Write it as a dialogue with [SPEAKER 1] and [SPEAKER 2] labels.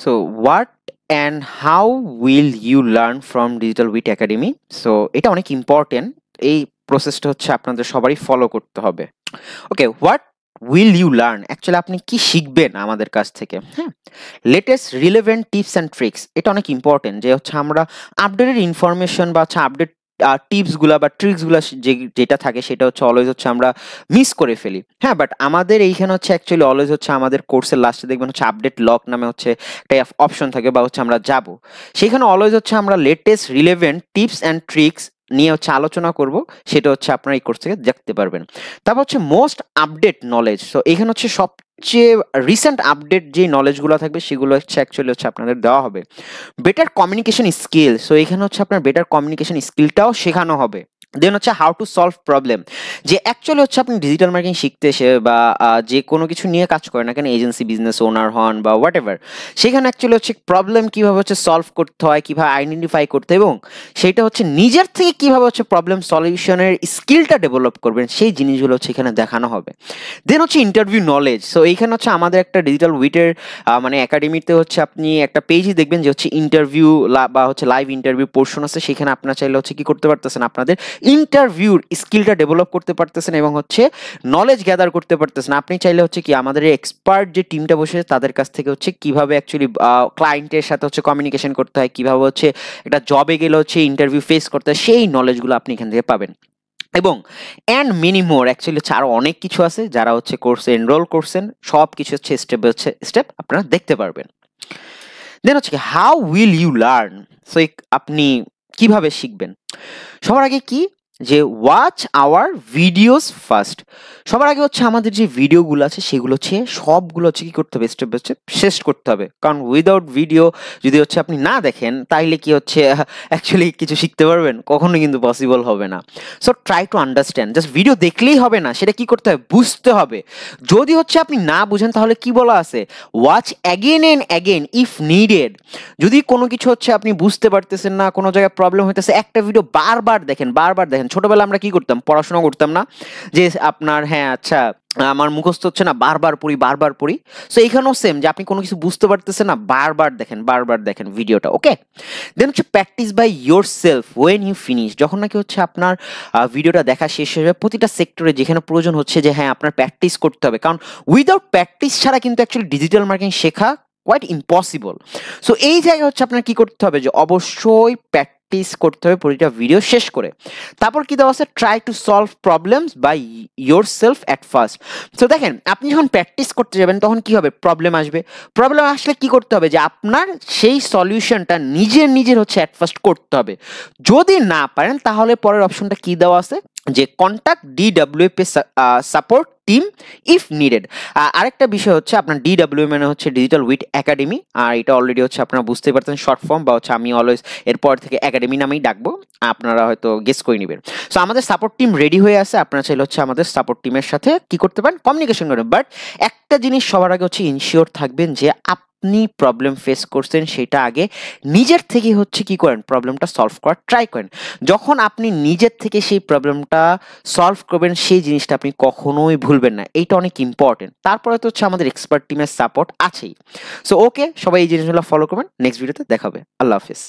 [SPEAKER 1] So what and how will you learn from Digital Wit Academy? So এটা অনেক important, এই প্রসেসটা হচ্ছে আপনাদের সবারই ফলো করতে হবে। Okay, what will you learn, actually আপনি কি শিখবেন আমাদের কাছ থেকে? হ্যাঁ, latest relevant tips and tricks, এটা অনেক ইম্পর্টেন্ট যে হচ্ছে আমরা আপডেটেড ইনফরমেশন বা হচ্ছে আপডেট টিপসগুলা বা ট্রিক্সগুলা যেটা থাকে সেটা হচ্ছে অলওয়েজ হচ্ছে আমরা মিস করে ফেলি। হ্যাঁ, বাট আমাদের এইখানে হচ্ছে অ্যাকচুয়ালি অলওয়েজ হচ্ছে আমাদের কোর্সের লাস্টে দেখবেন হচ্ছে আপডেট লক নামে হচ্ছে একটা অপশন থাকে বা হচ্ছে আমরা যাব সেখানে অলওয়েজ হচ্ছে আমরা latest relevant tips and tricks নিয়ে হচ্ছে আলোচনা করব, সেটা হচ্ছে আপনারা এই কোর্স থেকে দেখতে পারবেন। তারপর হচ্ছে মোস্ট আপডেট নলেজ, তো এখানে হচ্ছে সবচেয়ে রিসেন্ট আপডেট যে নলেজগুলো থাকবে সেগুলো হচ্ছে অ্যাকচুয়ালি হচ্ছে আপনাদের দেওয়া হবে। বেটার কমিউনিকেশন স্কিল, সো এখানে হচ্ছে আপনার বেটার কমিউনিকেশন স্কিলটাও শেখানো হবে। দেন হচ্ছে হাউ টু সলভ প্রবলেম, যে অ্যাকচুয়ালি হচ্ছে আপনি ডিজিটাল মার্কেটিং শিখতে এসে বা যে কোনো কিছু নিয়ে কাজ করেন না কেন, এজেন্সি বিজনেস ওনার হন বা হোয়াট এভার, সেখানে অ্যাকচুয়ালি হচ্ছে প্রবলেম কীভাবে হচ্ছে সলভ করতে হয়, কীভাবে আইডেন্টিফাই করতে, এবং সেইটা হচ্ছে নিজের থেকে কীভাবে হচ্ছে প্রবলেম সলিউশনের স্কিলটা ডেভেলপ করবেন, সেই জিনিসগুলো হচ্ছে এখানে দেখানো হবে। দেন হচ্ছে ইন্টারভিউ নলেজ, সো এইখানে হচ্ছে আমাদের একটা ডিজিটাল উইটের মানে একাডেমিতে হচ্ছে আপনি একটা পেজই দেখবেন যে হচ্ছে ইন্টারভিউ বা হচ্ছে লাইভ ইন্টারভিউ পোর্শন আছে, সেখানে আপনারা চাইলে হচ্ছে কি করতে পারতেছেন, আপনাদের ইন্টারভিউর স্কিলটা ডেভেলপ করতে পারতেছেন এবং হচ্ছে নলেজ গ্যাদার করতে পারতেছেন। আপনি চাইলে হচ্ছে কি আমাদের এক্সপার্ট যে টিমটা বসে তাদের কাছ থেকে হচ্ছে কিভাবে অ্যাকচুয়ালি ক্লায়েন্টের সাথে হচ্ছে কমিউনিকেশন করতে হয়, কিভাবে হচ্ছে একটা জবে গেলে হচ্ছে ইন্টারভিউ ফেস করতে হয়, সেই নলেজগুলো আপনি এখান থেকে পাবেন। এবং অ্যান্ড মেনি মোর, অ্যাকচুয়ালি হচ্ছে আরও অনেক কিছু আছে, যারা হচ্ছে কোর্সে এনরোল করছেন সব কিছু হচ্ছে স্টেপ আপনারা দেখতে পারবেন। দেন হচ্ছে how will you learn, so আপনি কিভাবে শিখবেন? সবার আগে কি যে ওয়াচ আওয়ার ভিডিওস ফার্স্ট, সবার আগে হচ্ছে আমাদের যে ভিডিওগুলো আছে সেগুলো হচ্ছে সবগুলো হচ্ছে কি করতে হবে, স্টেপ বাই স্টেপ শেষ করতে হবে, কারণ উইদাউট ভিডিও যদি হচ্ছে আপনি না দেখেন তাইলে কি হচ্ছে অ্যাকচুয়ালি কিছু শিখতে পারবেন, কখনো কিন্তু পসিবল হবে না। So try to understand, just video দেখলেই হবে না, সেটা কি করতে হবে, বুঝতে হবে। যদি হচ্ছে আপনি না বুঝেন তাহলে কি বলা আছে, watch again and again if needed, যদি কোনো কিছু হচ্ছে আপনি বুঝতে পারতেছেন না, কোনো জায়গায় প্রবলেম হইতেছে, একটা ভিডিও বারবার দেখেন। ছোটবেলা আমরা কি করতাম, পড়াশোনা করতাম না যে আপনার হ্যাঁ আচ্ছা আমার মুখস্থ হচ্ছে না, বারবার পড়ি। সো এখানেও সেম, যে আপনি কোনো কিছু বুঝতে পারতেছেন না, বারবার দেখেন ভিডিওটা। ওকে, দেন হচ্ছে practice by yourself when you finish, যখন নাকি হচ্ছে আপনার ভিডিওটা দেখা শেষ হয়ে যাবে, প্রতিটা সেক্টরে যেখানে প্রয়োজন হচ্ছে যে হ্যাঁ আপনার প্র্যাকটিস করতে হবে, কারণ উইদাউট প্র্যাকটিস ছাড়া কিন্তু অ্যাকচুয়ালি ডিজিটাল মার্কেটিং শেখা কোয়াইট ইম্পসিবল। সো এই জায়গায় হচ্ছে আপনার কি করতে হবে, যে অবশ্যই প্র্যাকটিস করতে হবে প্রতিটা ভিডিও শেষ করে। তারপর কি দেওয়া আছে, try to solve problems by yourself at first. তো দেখেন আপনি যখন প্র্যাকটিস করতে যাবেন তখন কি হবে, প্রবলেম আসবে। প্রবলেম আসলে কি করতে হবে, যে আপনার সেই সলিউশনটা নিজের হচ্ছে অ্যাট ফার্স্ট করতে হবে। যদি না পারেন তাহলে পরের অপশনটা কি দেওয়া আছে, যে contact DWP support team if needed. আরেকটা বিষয় হচ্ছে আপনার ডিডব্লিউ মানে হচ্ছে ডিজিটাল উইট একাডেমি, আর এটা অলরেডি হচ্ছে আপনারা বুঝতেই পারতেন শর্ট ফর্ম, বা হচ্ছে আমি অলওয়েজ এরপর থেকে একাডেমি নামেই ডাকবো, আপনারা হয়তো গেস করে নেবেন। সো আমাদের সাপোর্ট টিম রেডি হয়ে আছে, আপনারা চাইলে হচ্ছে আমাদের সাপোর্ট টিমের সাথে কি করতে পারেন, কমিউনিকেশন করেন। বাট একটা জিনিস সবার আগে হচ্ছে ইনশিওর থাকবেন যে আপনি প্রবলেম ফেস করছেন সেটা আগে নিজের থেকে হচ্ছে কি করেন, প্রবলেমটা সলভ করার ট্রাই করেন। যখন আপনি নিজের থেকে সেই প্রবলেমটা সলভ করবেন সেই জিনিসটা আপনি কখনোই ভুলবেন না, এইটা অনেক ইম্পর্টেন্ট। তারপরে তো হচ্ছে আমাদের এক্সপার্ট টিমের সাপোর্ট আছেই। সো ওকে, সবাই এই জিনিসগুলো ফলো করবেন। নেক্সট ভিডিওতে দেখা হবে। আল্লাহ হাফিজ।